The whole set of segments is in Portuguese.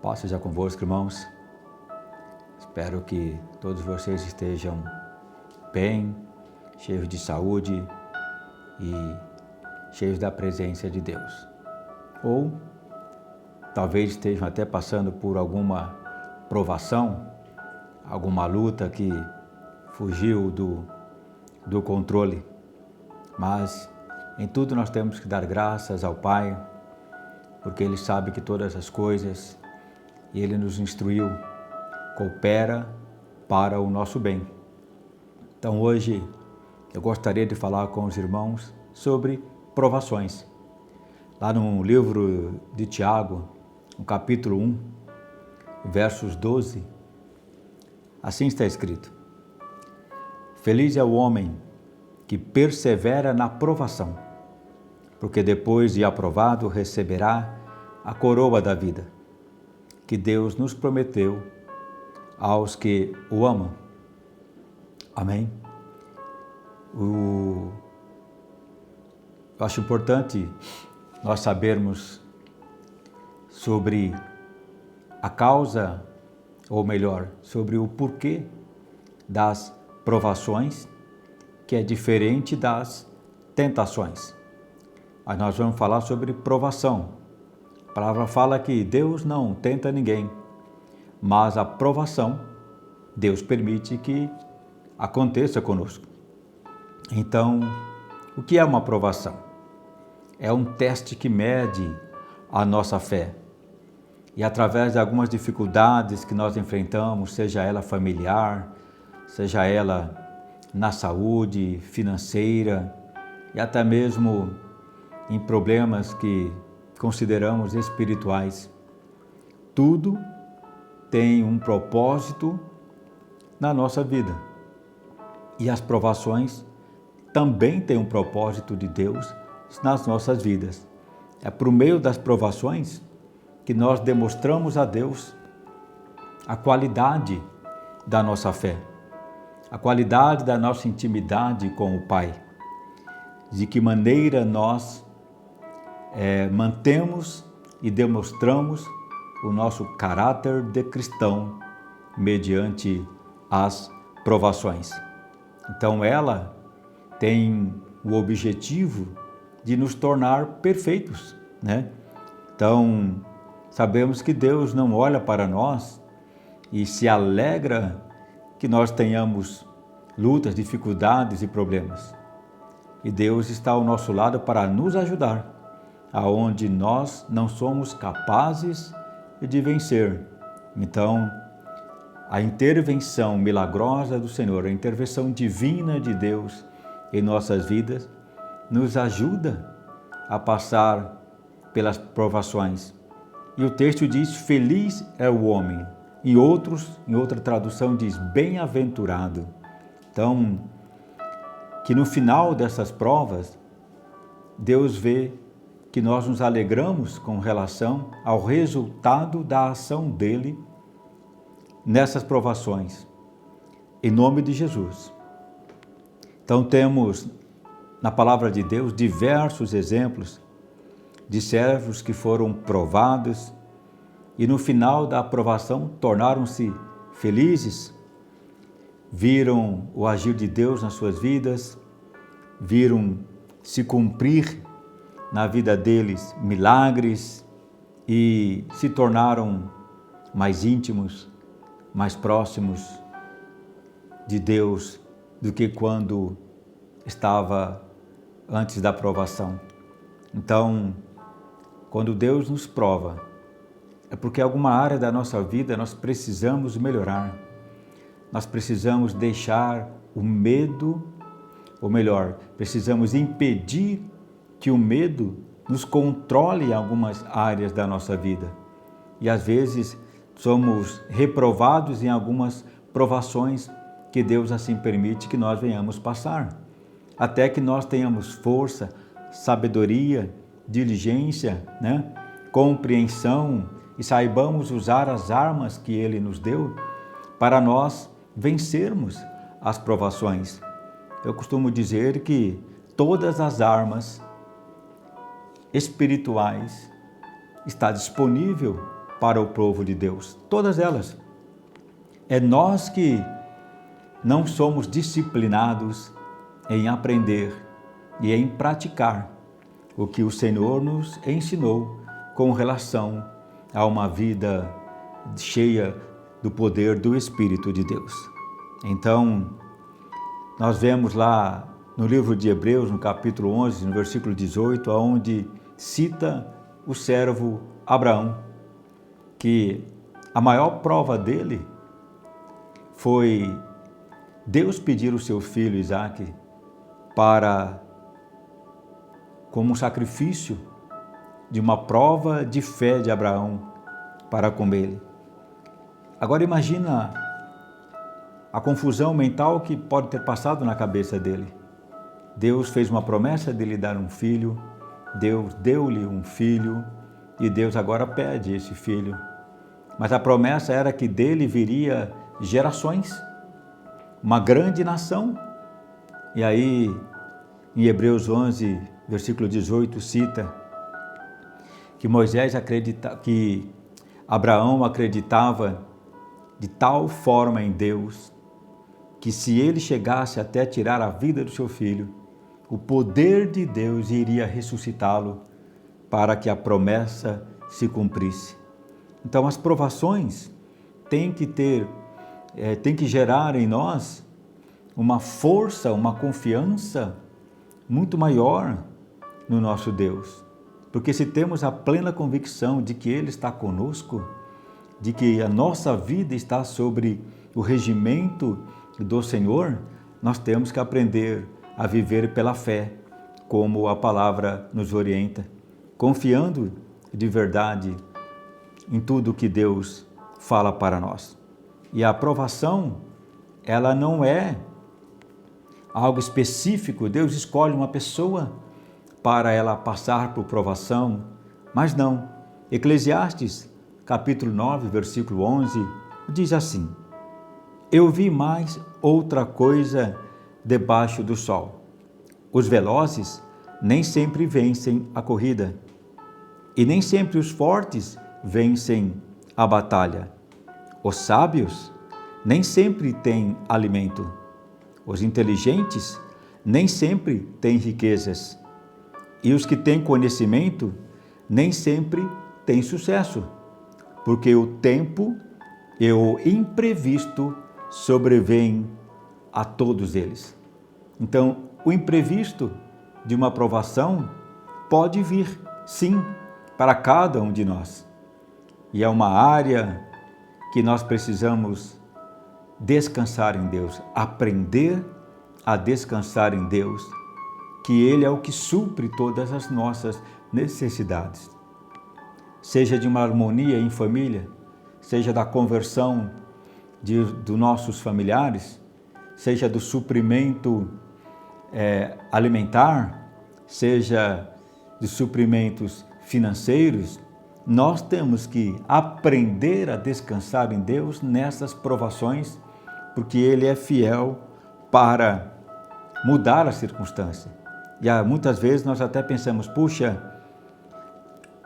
Paz seja convosco, irmãos. Espero que todos vocês estejam bem, cheios de saúde e cheios da presença de Deus. Ou talvez estejam até passando por alguma provação, alguma luta que fugiu do controle. Mas em tudo nós temos que dar graças ao Pai, porque Ele sabe que todas as coisas, e Ele nos instruiu, coopera para o nosso bem. Então hoje eu gostaria de falar com os irmãos sobre provações. Lá no livro de Tiago, no capítulo 1, versos 12, assim está escrito: Feliz é o homem que persevera na provação, porque depois de aprovado receberá a coroa da vida, que Deus nos prometeu aos que o amam. Amém? Eu acho importante nós sabermos sobre a causa, ou melhor, sobre o porquê das provações, que é diferente das tentações. Mas nós vamos falar sobre provação. A palavra fala que Deus não tenta ninguém, mas a provação, Deus permite que aconteça conosco. Então, o que é uma provação? É um teste que mede a nossa fé. E através de algumas dificuldades que nós enfrentamos, seja ela familiar, seja ela na saúde, financeira e até mesmo em problemas que consideramos espirituais, tudo tem um propósito na nossa vida. E as provações também têm um propósito de Deus nas nossas vidas. É por meio das provações que nós demonstramos a Deus a qualidade da nossa fé, a qualidade da nossa intimidade com o Pai, de que maneira nós mantemos e demonstramos o nosso caráter de cristão mediante as provações. Então ela tem o objetivo de nos tornar perfeitos, né? Então sabemos que Deus não olha para nós e se alegra que nós tenhamos lutas, dificuldades e problemas. E Deus está ao nosso lado para nos ajudar, aonde nós não somos capazes de vencer. Então, a intervenção milagrosa do Senhor, a intervenção divina de Deus em nossas vidas, nos ajuda a passar pelas provações. E o texto diz: feliz é o homem. Em outra tradução diz: bem-aventurado. Então, que no final dessas provas, Deus vê que nós nos alegramos com relação ao resultado da ação dele nessas provações, em nome de Jesus. Então temos na palavra de Deus diversos exemplos de servos que foram provados e no final da aprovação tornaram-se felizes, viram o agir de Deus nas suas vidas, viram se cumprir na vida deles milagres e se tornaram mais íntimos, mais próximos de Deus do que quando estava antes da provação. Então, quando Deus nos prova, é porque alguma área da nossa vida nós precisamos melhorar. Nós precisamos deixar o medo, ou melhor, precisamos impedir que o medo nos controle em algumas áreas da nossa vida. E às vezes somos reprovados em algumas provações que Deus assim permite que nós venhamos passar, até que nós tenhamos força, sabedoria, diligência, compreensão e saibamos usar as armas que Ele nos deu para nós vencermos as provações. Eu costumo dizer que todas as armas espirituais está disponível para o povo de Deus. Todas elas. É nós que não somos disciplinados em aprender e em praticar o que o Senhor nos ensinou com relação a uma vida cheia do poder do Espírito de Deus. Então, nós vemos lá no livro de Hebreus, no capítulo 11, no versículo 18, onde cita o servo Abraão, que a maior prova dele foi Deus pedir o seu filho Isaque como um sacrifício de uma prova de fé de Abraão para com ele. Agora imagina a confusão mental que pode ter passado na cabeça dele. Deus fez uma promessa de lhe dar um filho, Deus deu-lhe um filho e Deus agora pede esse filho. Mas a promessa era que dele viria gerações, uma grande nação. E aí, em Hebreus 11, versículo 18, cita que Abraão acreditava de tal forma em Deus, que se ele chegasse até tirar a vida do seu filho, o poder de Deus iria ressuscitá-lo para que a promessa se cumprisse. Então, as provações têm que gerar em nós uma força, uma confiança muito maior no nosso Deus. Porque se temos a plena convicção de que Ele está conosco, de que a nossa vida está sobre o regimento do Senhor, nós temos que aprender a viver pela fé, como a palavra nos orienta, confiando de verdade em tudo que Deus fala para nós. E a aprovação, ela não é algo específico. Deus escolhe uma pessoa para ela passar por provação, mas não. Eclesiastes, capítulo 9, versículo 11, diz assim: Eu vi mais outra coisa debaixo do sol. Os velozes nem sempre vencem a corrida, e nem sempre os fortes vencem a batalha. Os sábios nem sempre têm alimento. Os inteligentes nem sempre têm riquezas. E os que têm conhecimento nem sempre têm sucesso, porque o tempo e o imprevisto sobrevêm a todos eles. Então, o imprevisto de uma provação pode vir, sim, para cada um de nós. E é uma área que nós precisamos descansar em Deus, aprender a descansar em Deus, que Ele é o que supre todas as nossas necessidades. Seja de uma harmonia em família, seja da conversão dos nossos familiares, seja do suprimento alimentar, seja de suprimentos financeiros, nós temos que aprender a descansar em Deus nessas provações, porque Ele é fiel para mudar a circunstância. E muitas vezes nós até pensamos, puxa,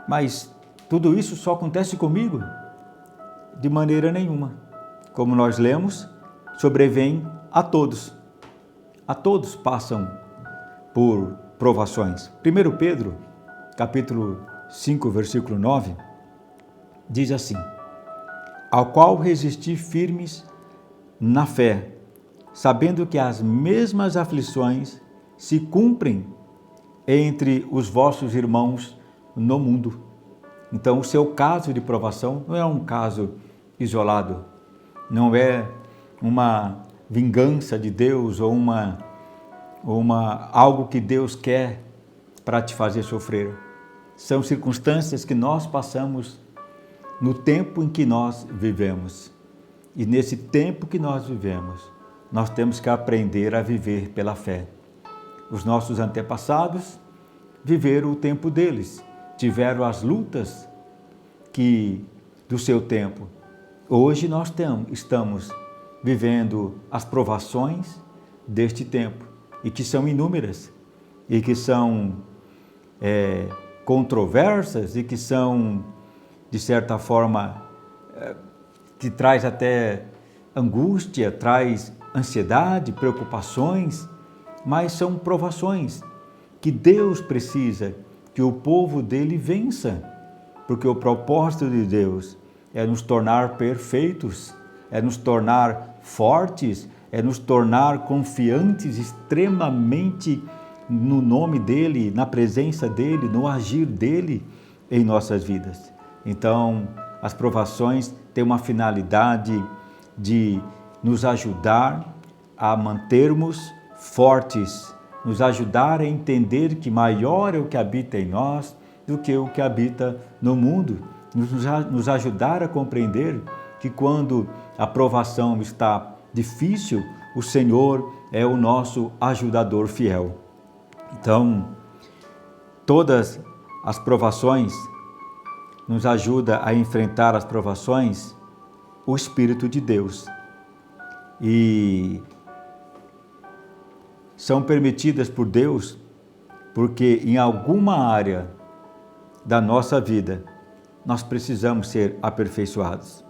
mas tudo isso só acontece comigo? De maneira nenhuma. Como nós lemos, sobrevém a todos. A todos passam por provações. 1 Pedro, capítulo 5, versículo 9, diz assim: Ao qual resisti firmes na fé, sabendo que as mesmas aflições se cumprem entre os vossos irmãos no mundo. Então, o seu caso de provação não é um caso isolado, não é uma vingança de Deus ou algo que Deus quer para te fazer sofrer. São circunstâncias que nós passamos no tempo em que nós vivemos. E nesse tempo que nós vivemos, nós temos que aprender a viver pela fé. Os nossos antepassados viveram o tempo deles, tiveram as lutas do seu tempo. Hoje nós estamos vivendo as provações deste tempo, e que são inúmeras, e que são controversas, e que são de certa forma, que traz até angústia, traz ansiedade, preocupações, mas são provações que Deus precisa que o povo dele vença, porque o propósito de Deus é nos tornar perfeitos, é nos tornar fortes, é nos tornar confiantes extremamente no nome dele, na presença dele, no agir dele em nossas vidas. Então, as provações têm uma finalidade de nos ajudar a mantermos fortes, nos ajudar a entender que maior é o que habita em nós do que o que habita no mundo, nos ajudar a compreender que quando a provação está difícil, o Senhor é o nosso ajudador fiel. Então, todas as provações nos ajuda a enfrentar as provações o Espírito de Deus. E são permitidas por Deus porque em alguma área da nossa vida nós precisamos ser aperfeiçoados.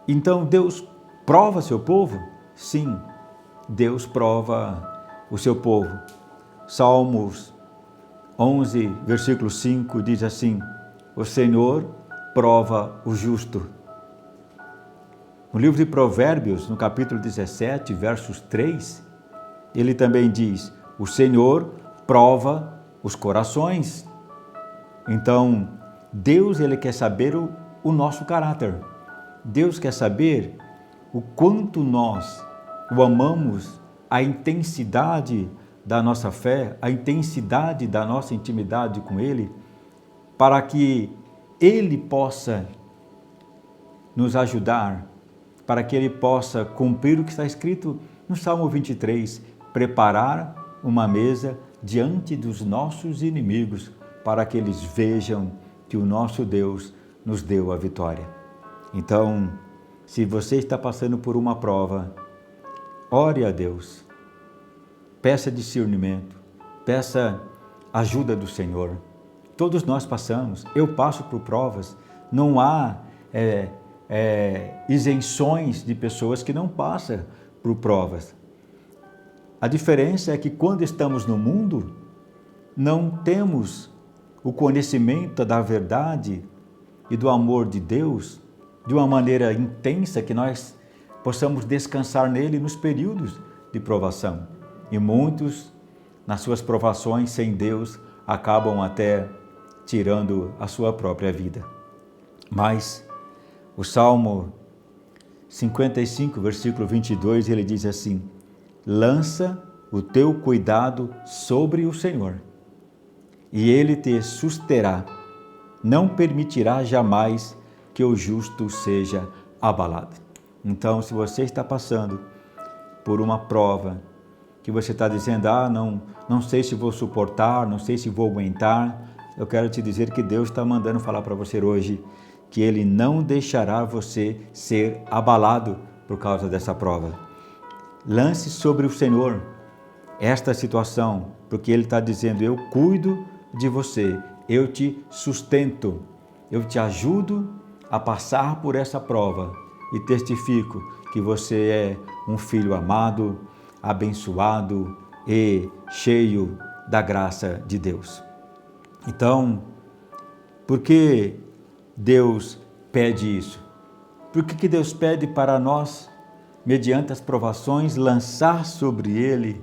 Então Deus prova seu povo? Sim, Deus prova o seu povo. Salmos 11, versículo 5 diz assim: o Senhor prova o justo. No livro de Provérbios, no capítulo 17, versos 3, ele também diz: o Senhor prova os corações. Então, Deus, ele quer saber o nosso caráter. Deus quer saber o quanto nós o amamos, a intensidade da nossa fé, a intensidade da nossa intimidade com Ele, para que Ele possa nos ajudar, para que Ele possa cumprir o que está escrito no Salmo 23, preparar uma mesa diante dos nossos inimigos, para que eles vejam que o nosso Deus nos deu a vitória. Então, se você está passando por uma prova, ore a Deus, peça discernimento, peça ajuda do Senhor. Todos nós passamos, eu passo por provas, não há isenções de pessoas que não passam por provas. A diferença é que quando estamos no mundo, não temos o conhecimento da verdade e do amor de Deus de uma maneira intensa que nós possamos descansar nele nos períodos de provação. E muitos, nas suas provações sem Deus, acabam até tirando a sua própria vida. Mas o Salmo 55, versículo 22, ele diz assim: lança o teu cuidado sobre o Senhor, e Ele te susterá, não permitirá jamais que o justo seja abalado. Então, se você está passando por uma prova, que você está dizendo, não sei se vou suportar, não sei se vou aguentar, eu quero te dizer que Deus está mandando falar para você hoje, que Ele não deixará você ser abalado por causa dessa prova. Lance sobre o Senhor esta situação, porque Ele está dizendo, eu cuido de você, eu te sustento, eu te ajudo a passar por essa prova e testifico que você é um filho amado, abençoado e cheio da graça de Deus. Então, por que Deus pede isso? Por que Deus pede para nós, mediante as provações, lançar sobre Ele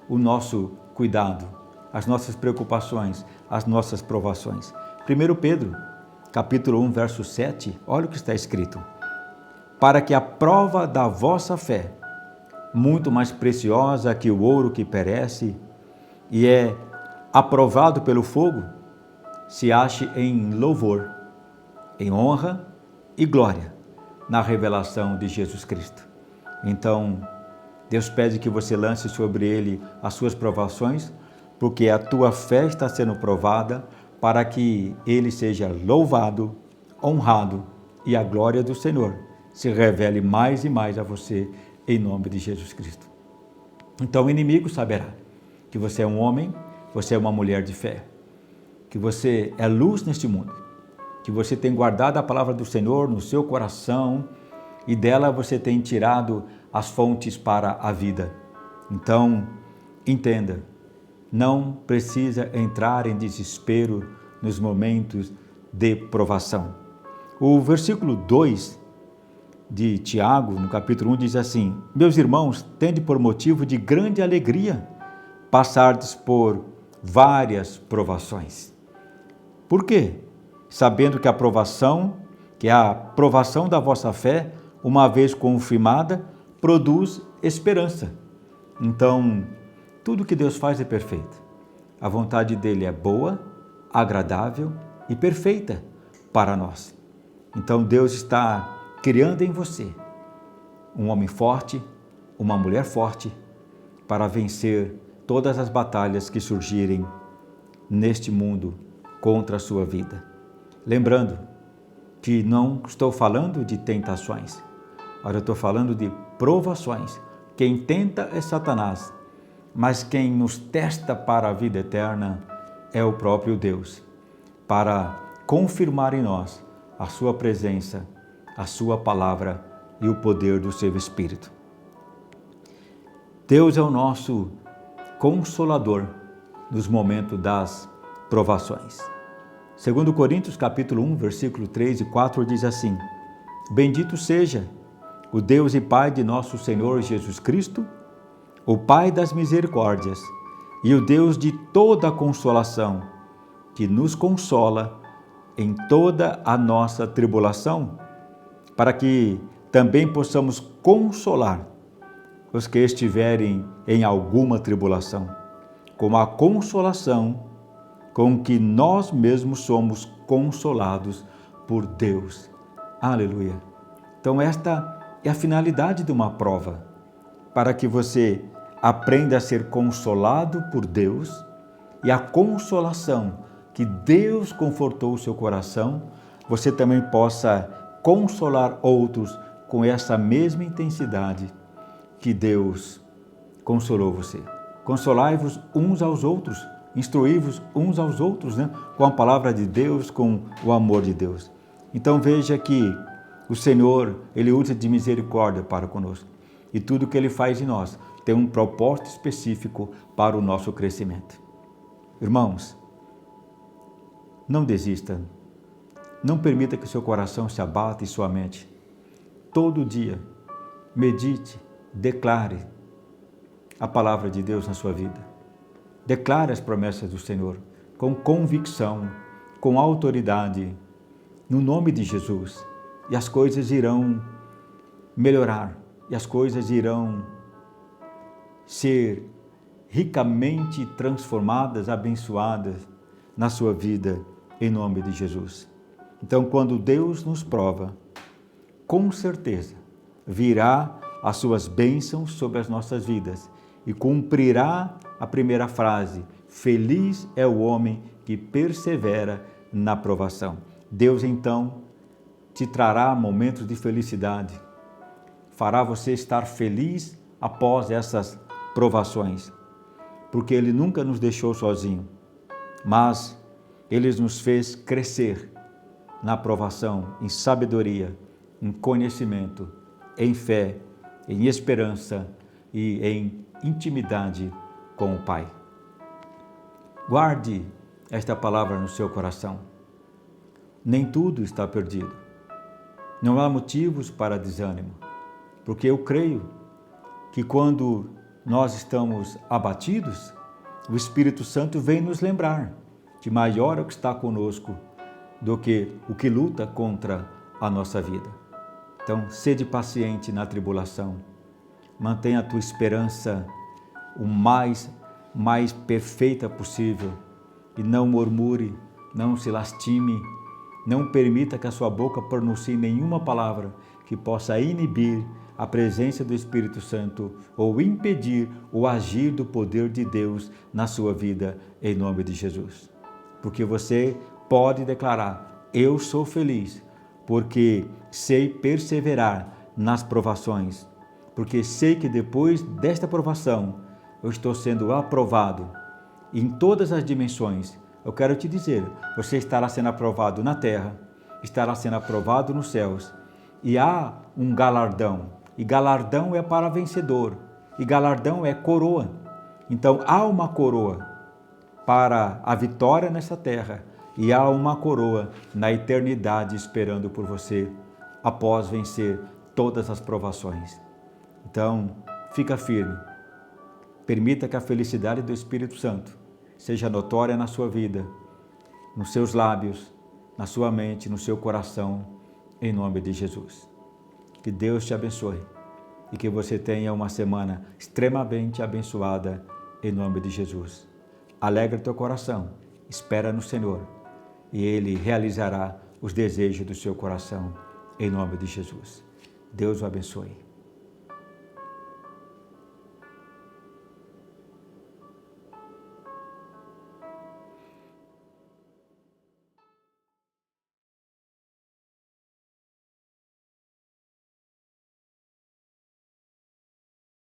o nosso cuidado, as nossas preocupações, as nossas provações? 1 Pedro, capítulo 1, verso 7, olha o que está escrito: para que a prova da vossa fé, muito mais preciosa que o ouro que perece e é aprovado pelo fogo, se ache em louvor, em honra e glória na revelação de Jesus Cristo. Então, Deus pede que você lance sobre Ele as suas provações, porque a tua fé está sendo provada para que Ele seja louvado, honrado e a glória do Senhor se revele mais e mais a você em nome de Jesus Cristo. Então o inimigo saberá que você é um homem, você é uma mulher de fé, que você é luz neste mundo, que você tem guardado a palavra do Senhor no seu coração e dela você tem tirado as fontes para a vida. Então, entenda, não precisa entrar em desespero nos momentos de provação. O versículo 2 de Tiago, no capítulo 1, diz assim: Meus irmãos, tende por motivo de grande alegria passardes por várias provações. Por quê? Sabendo que a provação da vossa fé, uma vez confirmada, produz esperança. Então, tudo que Deus faz é perfeito. A vontade dele é boa, agradável e perfeita para nós. Então, Deus está criando em você um homem forte, uma mulher forte, para vencer todas as batalhas que surgirem neste mundo contra a sua vida. Lembrando que não estou falando de tentações, mas eu estou falando de provações. Quem tenta é Satanás, mas quem nos testa para a vida eterna é o próprio Deus, para confirmar em nós a sua presença, a sua palavra e o poder do seu Espírito. Deus é o nosso Consolador nos momentos das provações. Segundo Coríntios capítulo 1, versículo 3 e 4 diz assim: Bendito seja o Deus e Pai de nosso Senhor Jesus Cristo, o Pai das misericórdias e o Deus de toda a consolação, que nos consola em toda a nossa tribulação, para que também possamos consolar os que estiverem em alguma tribulação, com a consolação com que nós mesmos somos consolados por Deus. Aleluia! Então esta é a finalidade de uma prova, para que você aprenda a ser consolado por Deus e a consolação que Deus confortou o seu coração, você também possa consolar outros com essa mesma intensidade que Deus consolou você. Consolai-vos uns aos outros, instruí-vos uns aos outros, com a palavra de Deus, com o amor de Deus. Então veja que o Senhor, Ele usa de misericórdia para conosco. E tudo que Ele faz em nós tem um propósito específico para o nosso crescimento. Irmãos, não desista. Não permita que seu coração se abata e sua mente. Todo dia, medite, declare a palavra de Deus na sua vida. Declare as promessas do Senhor com convicção, com autoridade, no nome de Jesus. E as coisas irão melhorar, e as coisas irão ser ricamente transformadas, abençoadas na sua vida, em nome de Jesus. Então, quando Deus nos prova, com certeza virá as suas bênçãos sobre as nossas vidas e cumprirá a primeira frase: feliz é o homem que persevera na provação. Deus então te trará momentos de felicidade, fará você estar feliz após essas provações, porque Ele nunca nos deixou sozinho, mas Ele nos fez crescer na provação, em sabedoria, em conhecimento, em fé, em esperança e em intimidade com o Pai. Guarde esta palavra no seu coração. Nem tudo está perdido. Não há motivos para desânimo, porque eu creio que quando nós estamos abatidos, o Espírito Santo vem nos lembrar que maior é o que está conosco do que o que luta contra a nossa vida. Então, sede paciente na tribulação, mantenha a tua esperança o mais perfeita possível e não murmure, não se lastime, não permita que a sua boca pronuncie nenhuma palavra que possa inibir a presença do Espírito Santo ou impedir o agir do poder de Deus na sua vida, em nome de Jesus. Porque você pode declarar: eu sou feliz, porque sei perseverar nas provações, porque sei que depois desta provação eu estou sendo aprovado em todas as dimensões. Eu quero te dizer, você estará sendo aprovado na terra, estará sendo aprovado nos céus. E há um galardão, e galardão é para vencedor, e galardão é coroa. Então há uma coroa para a vitória nessa terra, e há uma coroa na eternidade esperando por você, após vencer todas as provações. Então, fica firme. Permita que a felicidade do Espírito Santo seja notória na sua vida, nos seus lábios, na sua mente, no seu coração, em nome de Jesus. Que Deus te abençoe e que você tenha uma semana extremamente abençoada, em nome de Jesus. Alegra teu coração, espera no Senhor e Ele realizará os desejos do seu coração, em nome de Jesus. Deus o abençoe.